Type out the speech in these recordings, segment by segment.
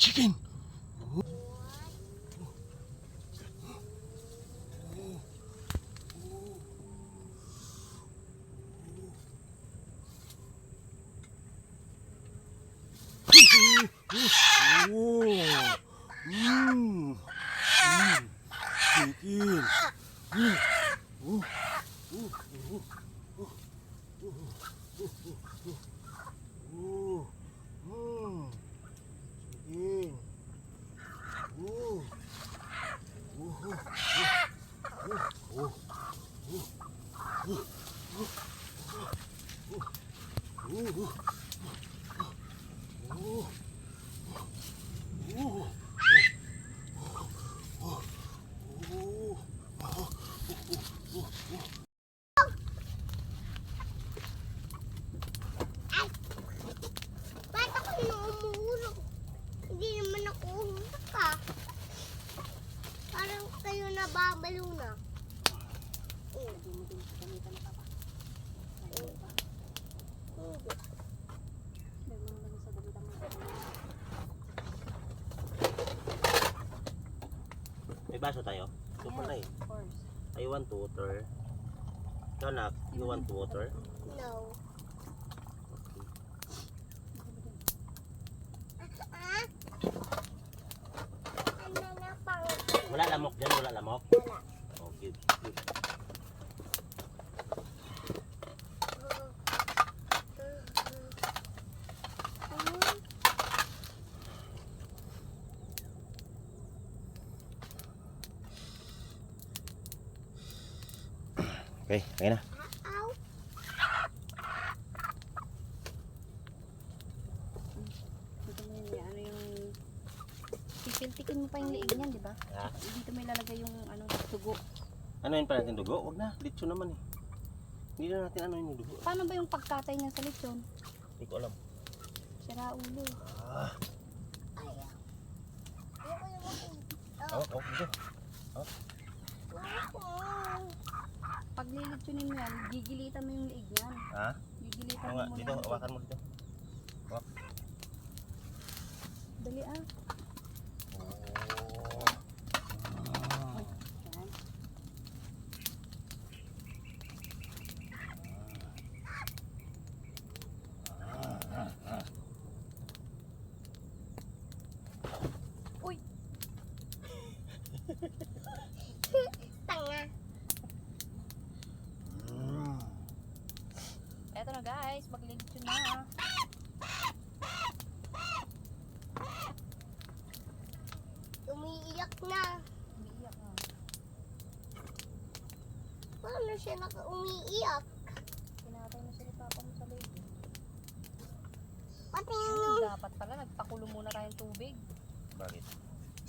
Chicken! Ba't ako inuumulog? Hindi naman ako umusak ka. Parang kayo nababalo na. Hindi mo din sa kamita na papa. Hindi. May baso tayo? Super na eh. I want water. Ikaw nak, you want water? No. Ano na pang... Wala lamok dyan, wala lamok? Wala. Oh, good. Okay, kaya na. Ow. Dito mo yun, ano yung... Pipiltikin mo pa yung liig niyan, di ba? Ha? Dito may lalagay yung ano, tugo. Ano yun pa natin dugo? Huwag na, litso naman eh. Hindi na natin ano yung dugo. Paano ba yung pagkatay niya sa lechon? Hindi ko alam. Sira ulo. Ah, Ayaw. Ayoko yung makin. dito. Pag lilitsunin mo yan, gigilitan mo yung liig niyan. Ha? Gigilitan Oo mo nga, muna. dito, yung liig. hawakan mo dito. Dali ah. Oh. Yan. Uy! Tanga. Eto na guys, maglilitsyon na. Umiiyak na. Umiiyak na. Paano siya umiiyak? Pinatay mo sila papa mo sa loob. Pati Ayun, yung... dapat pala nagpakulo muna tayong tubig. Bakit?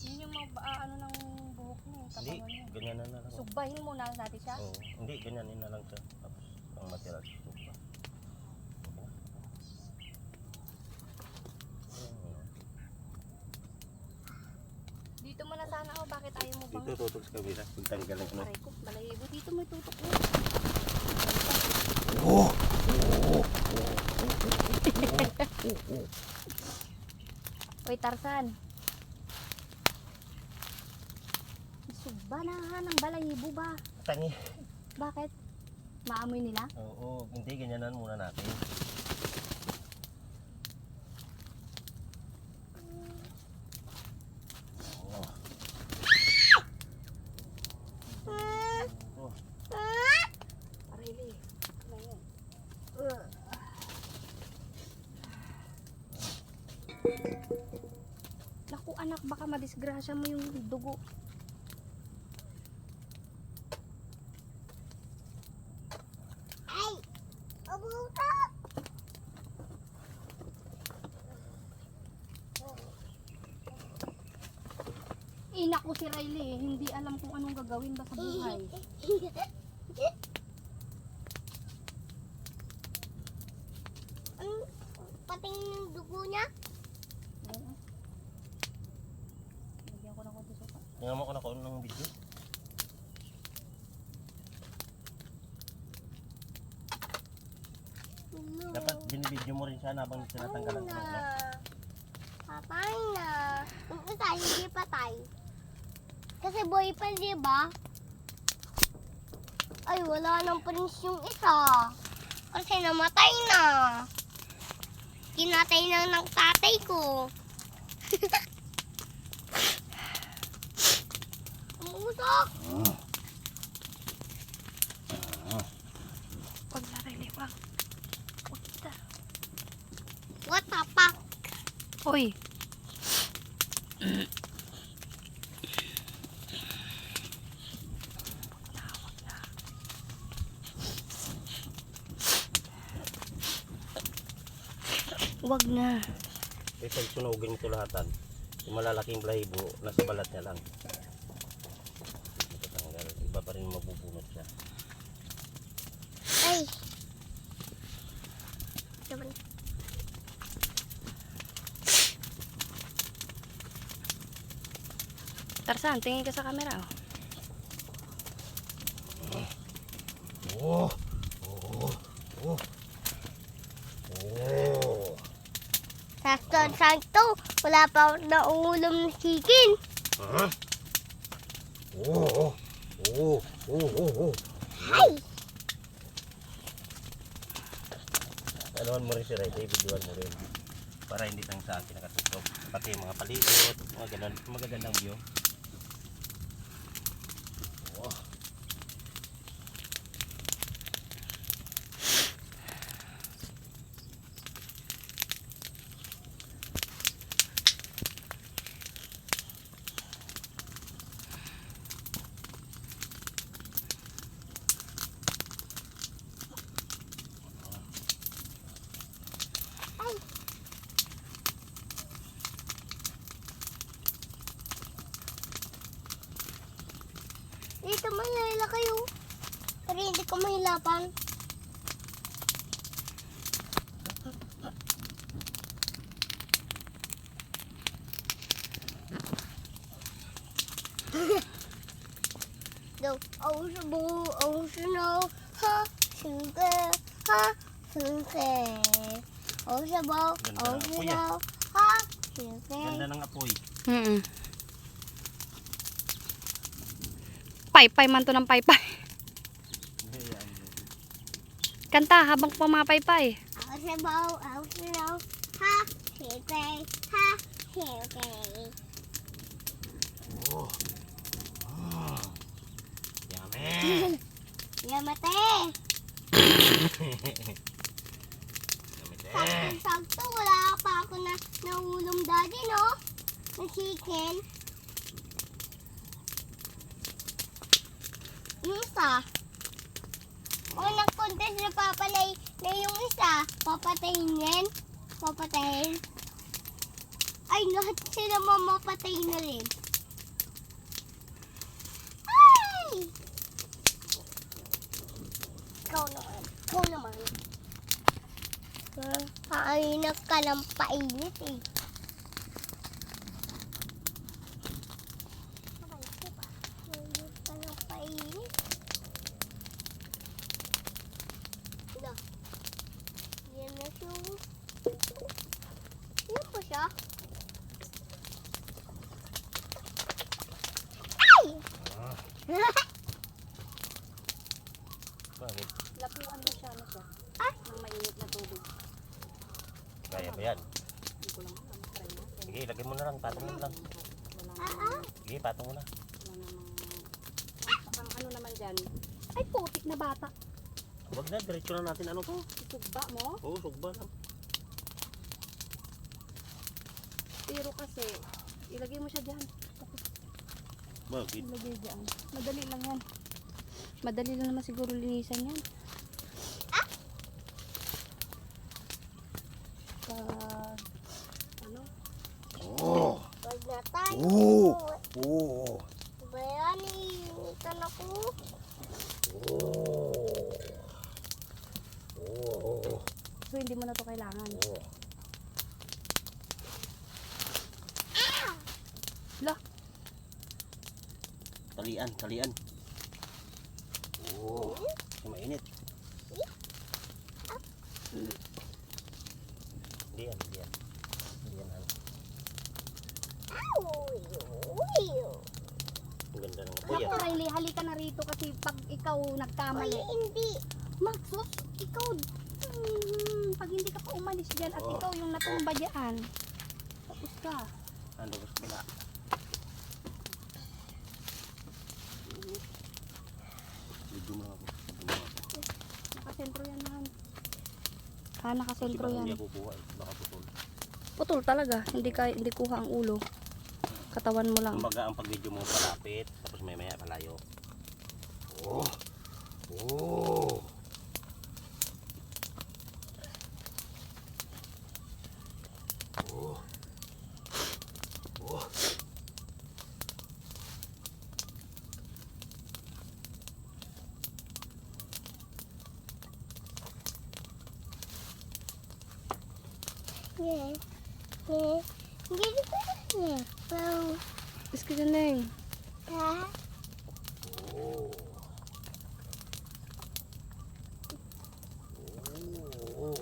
Yun yung mga ano ng buhok niya, Hindi, katawan niya. ganyan na lang. Sugbahin muna natin siya. Oo, hindi, ganyanin na lang siya. Tapos, ang matira sa sopa. Dito mo na sana ako, bakit ayaw mo bang? Dito tutok sa kabila. Pagtanggal ng ano. Aray ko, balahibo. Dito mo itutok mo. Oh! Uy, Tarzan. Sugba na ng balahibo ba? Tangi. Bakit? Maamoy nila? Oo, hindi, ganyanan muna natin. Oh. Oh. Arili. Ano yun? Naku anak, baka madisgrasya mo yung dugo. Ay! Abutak! Eh, naku si Riley, hindi alam kung anong gagawin ba sa buhay. Pating yung dugo niya? Oo. Lagyan ko ng konti sopa. Tingnan mo ko na kung ng video. Dapat binibidyo mo rin siya habang tinatanggalan ko ng ano. Patay na. patay, hindi patay. Kasi boy pa, di ba? Ay, wala nang prince yung isa. Kasi namatay na. Kinatay na ng tatay ko. Umusok! Wag na rin, wag. Wag kita. What the fuck? Uy. Wag na. Eh, pag sunugin mo ito lahatan, yung malalaking balahibo, nasa balat niya lang. Matatanggal. Iba pa rin mabubunot siya. Ay. Diba? Tarzan, tingin ka sa camera. Oh! Oh! Oh! Oh! Sakto, wala pa akong nauulam na chicken. Huh? Oh! Oh! Oh! Oh! Oh! Ay! Anuhan mo rin si Ray, videoan mo rin. Para hindi lang sa akin nakatutok. Pati yung mga palikot, mga ganun, magagandang view. Oh. Dito manila kayo. Pero hindi ko mahilapan. No, ocean, ha, sunke, ha, sunke. Ocean, ha, sunke. Ganda ng apoy. Paypay man to ng paypay. Kanta habang pumapaypay. Ocean, ha, sunke, ha, sunke. Oh. Ah. Yummy. Yamate! Yummy. Sakto, wala pa ako na nahulong daddy, no? Na chicken. Yung isa. Unang contest na papalay na yung isa. Papatayin yan. Papatayin. Ay, lahat sila mamapatay na rin. Ay! Ikaw naman. Ikaw naman. Painit ka ng painit eh. Painit ka ng painit. Ina. Yan na siya. Yan po siya. Ay! Bakit? Lapuan mo siya na siya. Ah? Ng mainit na tubig. Kaya ba yan? Hindi ko lang alam. Try natin. Sige, lagay mo na lang. Patong mo lang. Ah. Sige, patong mo na. Wala namang... Ang ano naman dyan. Ay, putik na bata. Huwag na, diretso na natin. Ano to? Isugba mo. Oo, sugba lang. Pero kasi, ilagay mo siya dyan. Bakit? Ilagay dyan. Madali lang yan. Madali lang naman siguro linisan yan. Pag... Ano? Oh! Wag na tayo. Oh! Bayani, initan ako. Oh! Oh! So, hindi mo na to kailangan. Oh! Lah! Talian. Oh! Mainit. Hindi yan. Ow! ganda ng apoy Naku, ah. Riley, halika na rito kasi pag ikaw Ay, nagkamali. hindi. Magsus, ikaw, pag hindi ka pa umalis dyan at Oh. ikaw yung natumba dyan. Tapos ka. Ano gusto mo na? Video mo ako. Nakasentro yan, Han. Ha, nakasentro Hindi yan. ako kukuha eh. Baka putol. Putol talaga, hindi kuha ang ulo. Katawan mo lang. Kumbaga ang pag-video mo palapit, tapos may maya palayo. Oh! Oh! Oh! Oh! Yeah. Yeah. Hindi ko na. Wow. Iska dyan, Leng. Ha? Oh! Oh!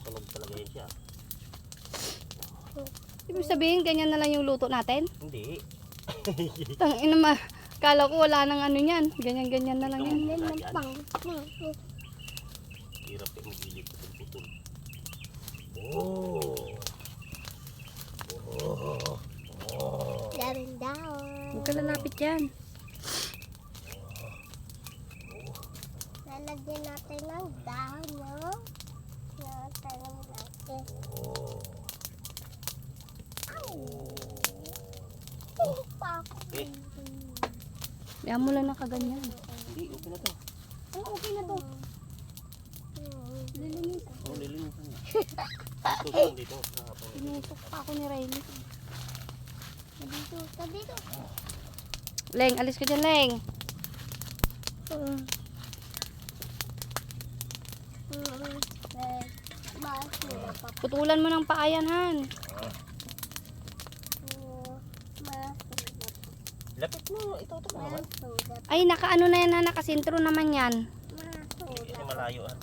Sunog talaga yun siya. Ibig sabihin, ganyan na lang yung luto natin? Hindi. Tangina ma. Kala ko wala nang ano yan. Ganyan-ganyan na lang yan. Yan ang pang. Hirap eh mag-ilit putol-putol. Oh! Oh! Oh! Daming daon. Huwag ka lalapit yan. Lalagyan natin ng dahon, no? Natanong natin. Oh! Pa ako. Eh. Yan mo lang nakaganyan. Hindi, okay na to. Oo, okay na to. Lilinis. Oh, lilinisan na. Dito, dito. Pinutok pa ako ni Riley. Dito, dito. Leng, alis ka dyan, Leng. Putulan mo ng paayan, Han. Lapit mo, ito mo naman. Ay, nakaano na yan, Han. Nakasintro naman yan. Kasi malayo ah.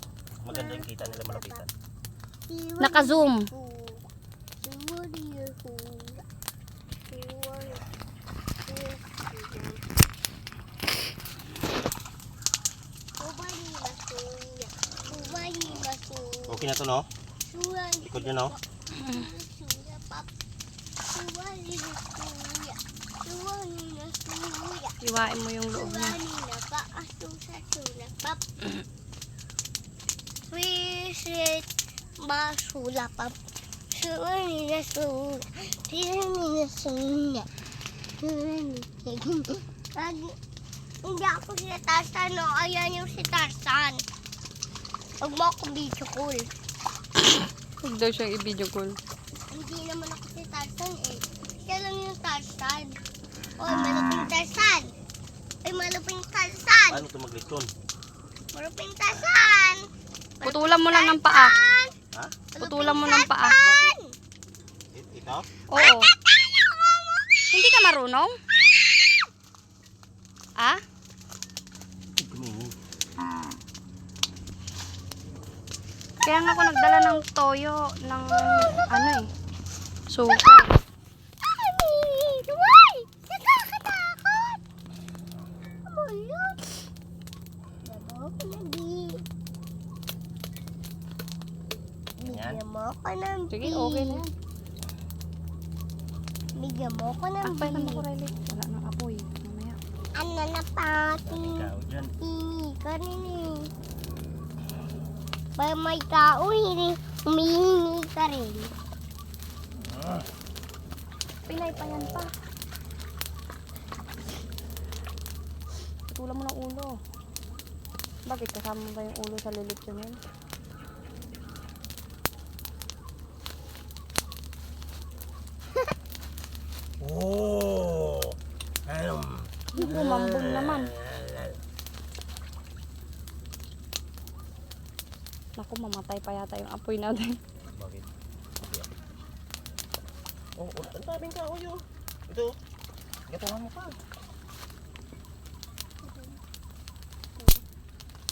Maganda yung kita nila malapitan. Naka-zoom. Okay na to no? Ikot nyo no? Iwain mo yung loob niya. Sweet basula pap. Suwani na sula. Tirani na sula. Hindi ako si Tarzan, no? Ayan yung si Tarzan. Huwag mo ako video call. Huwag daw siyang i-video call. Hindi naman ako si Tarzan eh. Siya lang yung Tarzan. Oy, maluping Tarzan. Ay, maluping Tarzan. Paano ito maglitson? Maluping Tarzan. Putulan mo lang ng paa. Ha? Putulan mo ng paa. Ito? Oo. Hindi ka marunong? Ah? Kumingin. Kaya nga ako nagdala ng toyo ng ano eh. Suka. Why? Nakakatakot. Ano yun? Dabo ko na, B. Yan. Bigyan mo ko ng B. Sige, okay na yan. Bigyan mo ko ng B. Akbay naman ko, Riley. Wala nang apoy. Mamaya. Ano na pati? Ikaw dyan. Hingi ka rin eh. Pag may tao, humihingi ka rin. Pilay pa yan pa. Putulan mo ng ulo. Bakit kasama ba yung ulo sa lilitsyon yun? Oh! Kumambong naman. Naku, mamatay pa yata yung apoy natin. Bakit? Hindi ah. Oh, ang daming kahoy yun. Ito. Gatungan mo pa.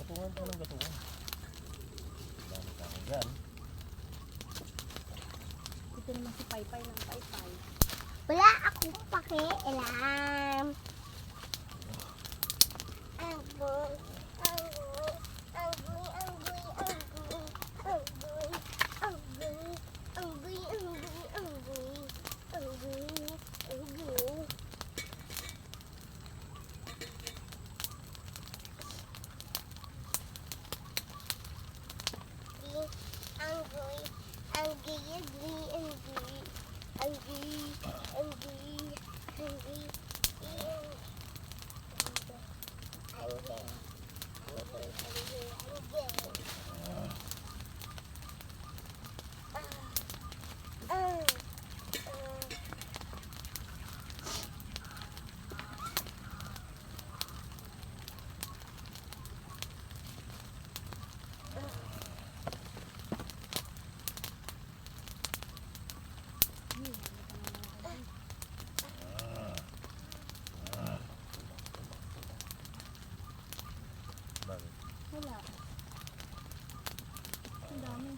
Gatungan pa ng gatungan. Yan. Ito naman si Paypay ng Paypay. Wala akong pakialam. Anggoy, anggoy, anggoy, anggoy, anggoy, anggoy, anggoy, anggoy, anggoy, anggoy, anggoy, anggoy. Anggoy, anggoy, anggoy, anggoy, anggoy, anggoy, anggoy, Bakit? Wala. Ang dami.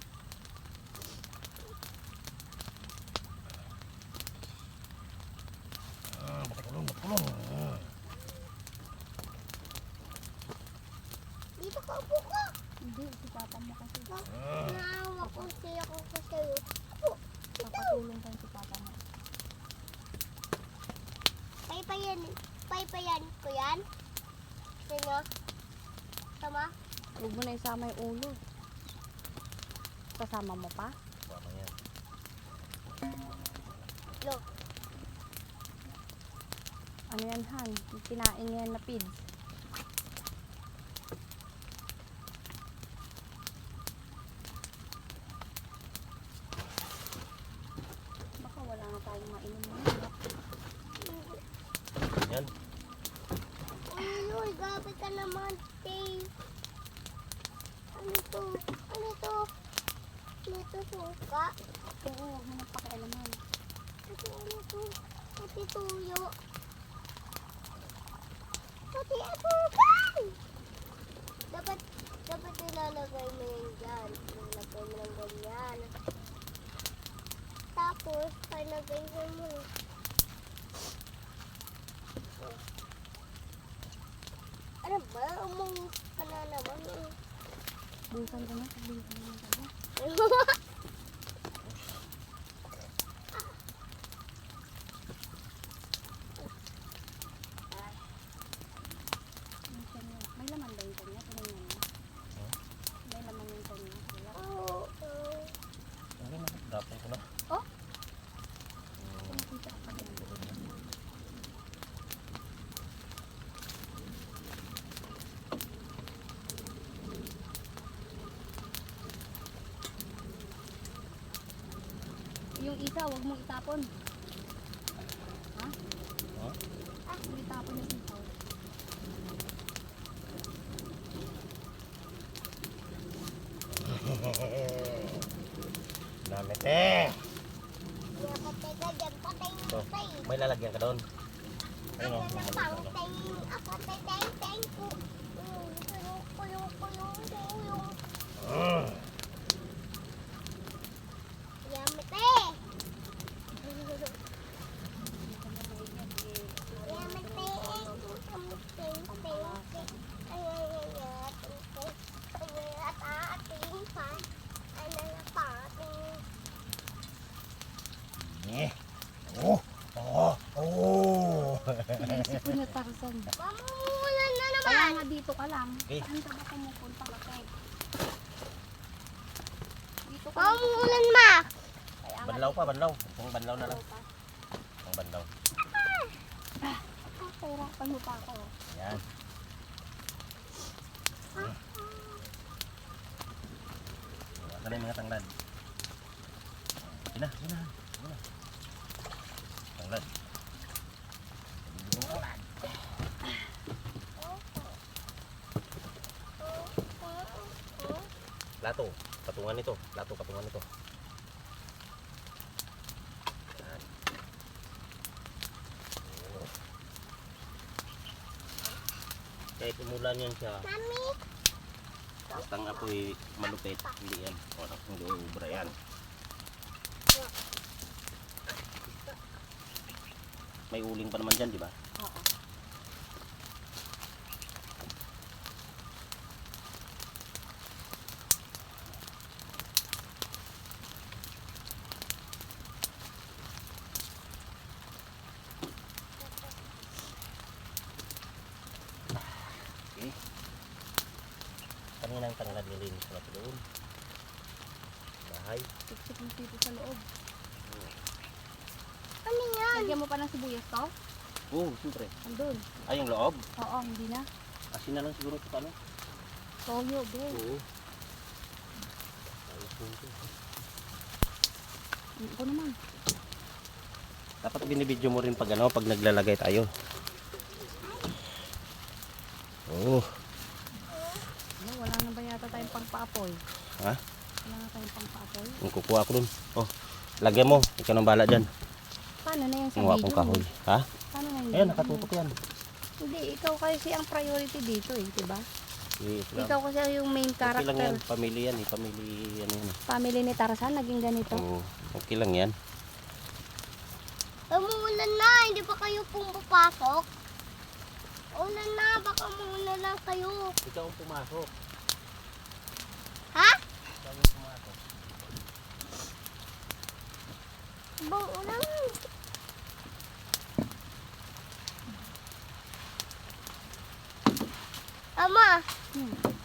Dito ka upo ka. Hindi, si Papa mo kasi. Naawa ko siya ko sa'yo. Papatulong tayo si Papa mo. Paypayan ko yan. Sino? Sama? Huwag mo na isama yung ulo. Kasama mo pa? Tama yan. Look. Ano yan, Han? Yung kinain yan na pids. Baka wala na tayong mainom ngayon. Yan. Uy, gabi ka naman, Dave. Ano to? Ano to? Ano to, suka? Oo, huwag mo na pakialaman. Ano to? Pati tuyo. Pati asukan! Dapat ilalagay mo yan dyan. Ilalagay mo lang ganyan. Tapos, palagay mo. Ano ba? Umungis ka na naman. Busan ka na, busan ka na. May laman ba yung kanya? Tingnan mo. May laman yung kanya. Wala. Hindi na. Dapin ko na. Nakita ka din. Yung isa, huwag mong itapon. Ha? Ha? Huwag mong itapon yung isa. Dami te. Kaya patay ka dyan, patay mo So, tayo. may lalagyan ka doon. Ayun o. Ano na pang tayo, ako tatay ko. Kulong. Yamete! Eh. Oh. Oh. Oh. Naisip ko na Tarzan. Mamulan na Kaya naman! nga dito ka lang. Okay. Saan ka ba pumupunta kasi? Dito ka lang. Mamulan, ma! Kaya nga Banlaw pa, banlaw. Itong banlaw na lang. dito ka. Itong banlaw. Pahirapan mo pa ako. Yan. Wala na yung mga tanglad. Sina. Tanglad. Plato. Patungan nito. Patungan nito. Yan. Oh. Kahit umulan yan siya. Mami! Basta ang apoy malupit, hindi yan. O, hindi ubra yan. May uling pa naman dyan, di ba? Oo. Okay. Kaninang tanglad nilinis na ito doon. Bahay. Siksik mo dito sa loob. Ano yan? Lagyan mo pa ng sibuyas to? Oo, siyempre. Andun. Ay, yung loob. Oo, hindi na. Asin na lang siguro ito paano? Toyo, be. Oo. Ako naman. Dapat binibidyo mo rin pag ano, pag naglalagay tayo. Oo. Ano, wala na ba yata tayong pangpaapoy? Ha? Wala na tayong pangpaapoy? Ang kukuha ko dun. Oh, lagyan mo. Ikaw nang bahala dyan. Paano na yan sa Kumuha video akong mo? kahoy. Ha? Paano na Ayan, nakatutok yan. Hindi, ikaw kasi ang priority dito eh, diba? Yes, lang. Ikaw kasi yung main Okay lang yan. character. Family yan eh. Family ano yan eh. Family ni Tarzan, naging ganito. Oo. Okay lang yan. Umuulan na, hindi pa kayo pumapasok? Ulan na, baka muna lang kayo. Ikaw ang pumasok. Ha? Ikaw ang pumasok. Bang ulan. Ama,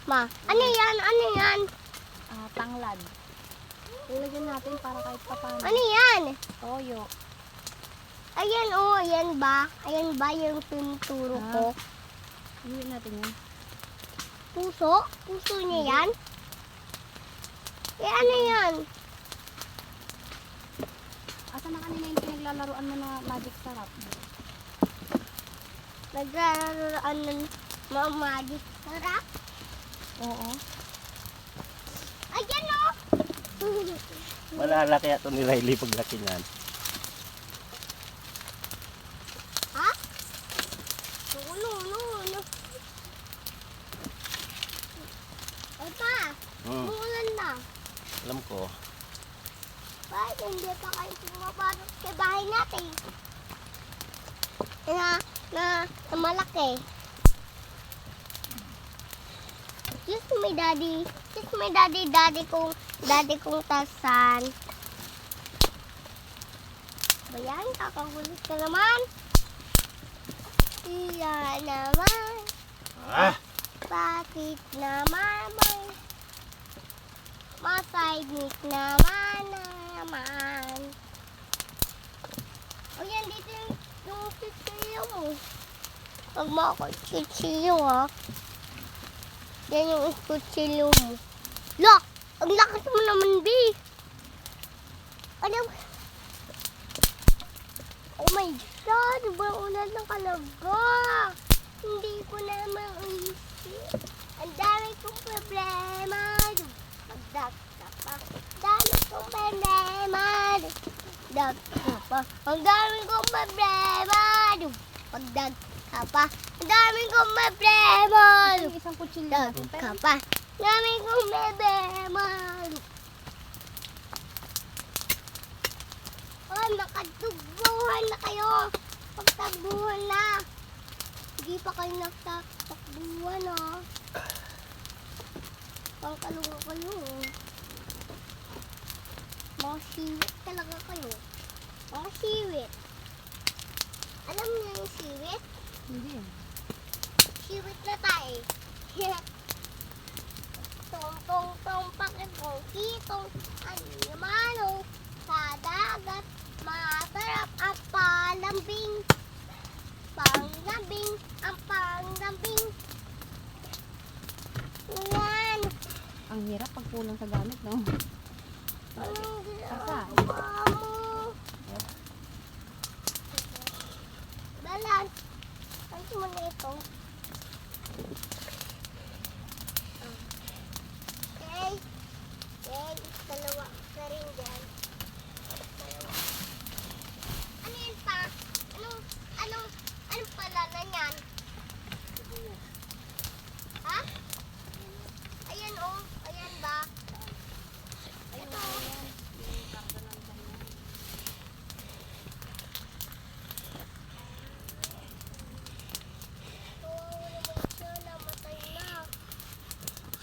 ma, ano yan? Ano yan? Tanglad. Ilagyan natin para kahit paano. Ano yan? Toyo. Ayan oh, ayan ba? Ayan ba yung tinuturo ko? Iuwi natin yan. Puso? Puso niya yan? Eh ano yan? Asan na kanina yung pinaglalaroan mo na magic sarap? Naglalaro ng mga magic sarap? Oo. Ayan oh! Malala kaya ito ni Riley pag laki niyan. Ha? No. Opa, umuulan na. Alam ko. Bakit hindi pa kayo pumapasok sa bahay natin? Na malaki. Just my daddy kong Tarzan. Bayan, kakagulit ka naman. Iya naman. Ah! Bakit naman may masaynik naman. O yan, dito yung kutsilyo mo. Pag mo ako kutsilyo ha. Yan yung kutsilyo mo. Look! Ang lakas mo naman, B. Ano? Oh my God! Sobrang ulan ng kalaga. Hindi ko na maisip. Ang dami kong problema. Magdag ka pa. Dami kong problema. Magdag ka pa. Ang dami kong problema. Magdag ka pa. Ang dami kong problema. Yung isang kutsilyo Magdag natin. ka pa. Ang dami kong problema. Oh, nakatugbuhan na kayo. Pagtagbuhan na. Hindi pa kayo nagtatakbuhan ha. Pangkalunga kayo. Mga siwit talaga kayo. Mga siwit. Alam niyo yung siwit? Hindi. Siwit na tayo. Tong pakitong kitong animalo sa dagat. Masarap ang palambing. Panglambing, ang panglambing. Yan. Ang hirap pag kulang sa gamit, no? Anong Asa? ginagawa mo? Dalan. Ayos mo na ito. Okay. Okay. Dalawa ka rin dyan. Dalawa. Ano yun pa? Anong pala na yan? Ha? Ayan o.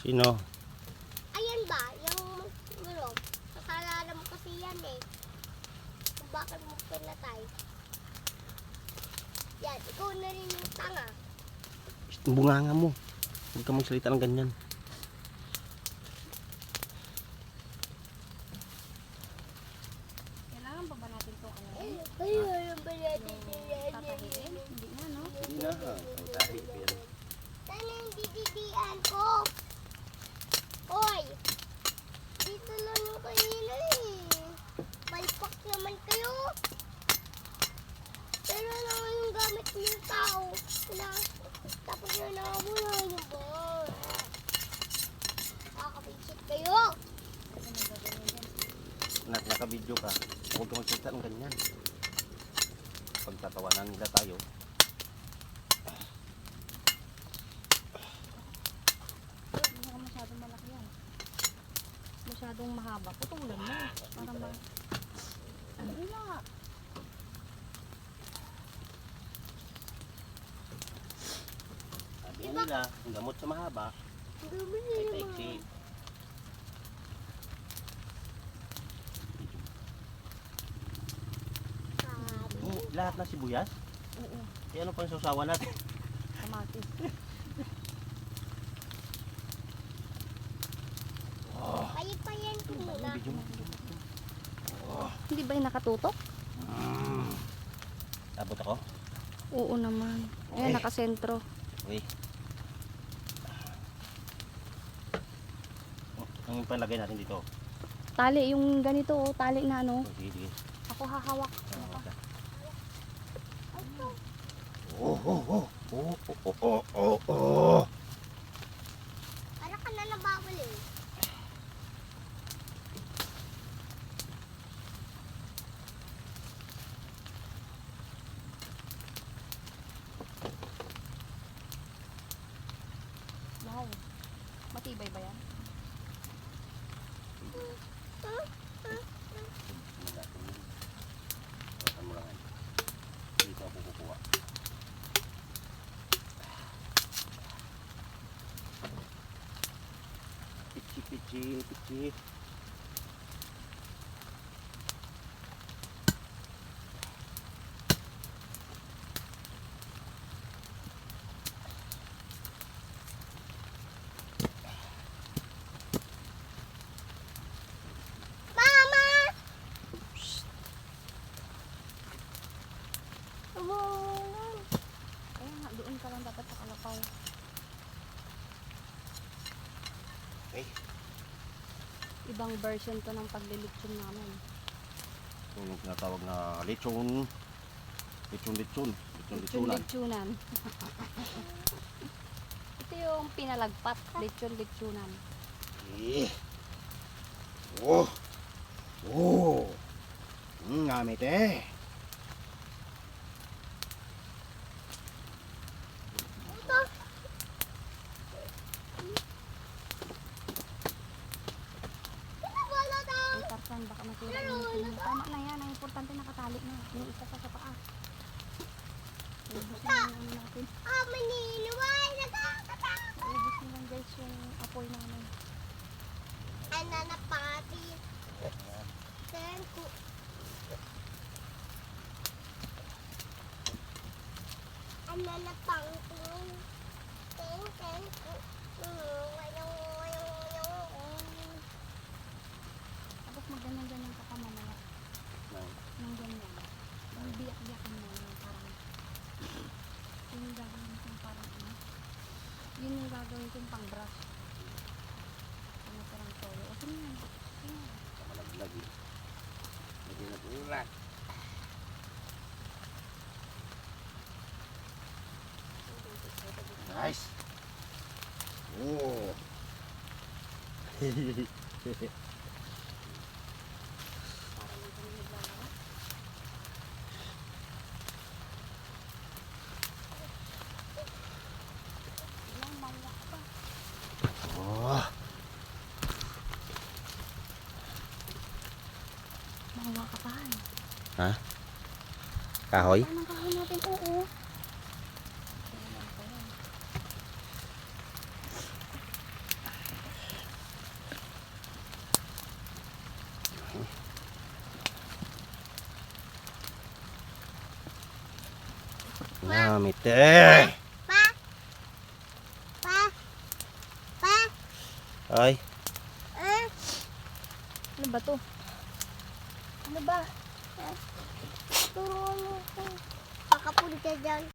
Sino? Ayan ba? Yung ano? Nakalala mo kasi yan eh. Kung bakit mo pinatay. Yan, ikaw na rin yung tanga. Bunganga mo. Huwag ka magsalita ng ganyan. Kailangan pa ba natin ito ano? Ayun ba natin Tatahiin? Hindi na, no? Hindi na. Ang tahi. Sana yung dididian ko. Oy! Dito lang yung kanina eh. Palpak naman kayo. Pero naman yung gamit ng tao. Tapos na nakabula yung ba? Nakakapinsit kayo. Kasi nagagawin yan. Naka-video ka. Huwag ka magsalita ng ganyan. Pagtatawanan nila tayo. Hindi ka masyadong malaki yan. Masyadong mahaba. Putulan mo. Para ma... Ano na? Sabi nila, ang gamot sa mahaba, ay taiksi. Lahat na sibuyas? Oo. Eh ano pang sausawa natin? Kamatis. Payipayan ko muna. Video mo. Hindi ba yung nakatutok? Abot ako? Oo naman. Ayan, nakasentro. Uy. Ang palagay natin dito. Tali, yung ganito, oh, tali na ano. Sige, sige. Ako hahawak. Para ka na nabawal eh. Wow. Matibay ba yan? Dito ako kukuha. Pichi, pichi, pichi. Mama! Umuulan. Kaya nga, doon ka lang dapat sa kalapaw. Eh, Ibang version to ng paglilitsyon namin. yung tinatawag na lechon. Lechon. Lechon-lechonan. Litsyon-litsunan. Ito yung pinalagpat. Litsyon-litsunan. Eh. Oh. Oh. Ngamit eh. Wala daw. Ay, Tarzan, baka masira yung ngipin mo. Tama na yan. Ang importante nakatali na. Yung isa pa sa paa. Ubus na yung ano natin. Ah, maniniway. Nakakatakot. Ubus na lang guys yung apoy namin. Ano na pati. Ten ko. Ano na pang ting. Ten ko. Tapos magganyan-ganyan ka pa mamaya. Nang ganyan. Yung biyak-biyakin mo yung parang... Yun yung gagawin kong parang ano. Yun yung gagawin kong pang brush. Ano parang toyo. O sino yan? Sino yan? Malaglag eh. Hindi na ulat. Nice. Oh. Parang yung kami naglalaro. Ilang mangwa pa. Oh. Mangwa ka pa. Ha? Kahoy? Paano kahoy natin? Oo. Mami, te! Pa? Pa? Pa? Ay, Ah? Ano ba to? Ano ba? Turuan mo ko. Pakapuli ka dyan.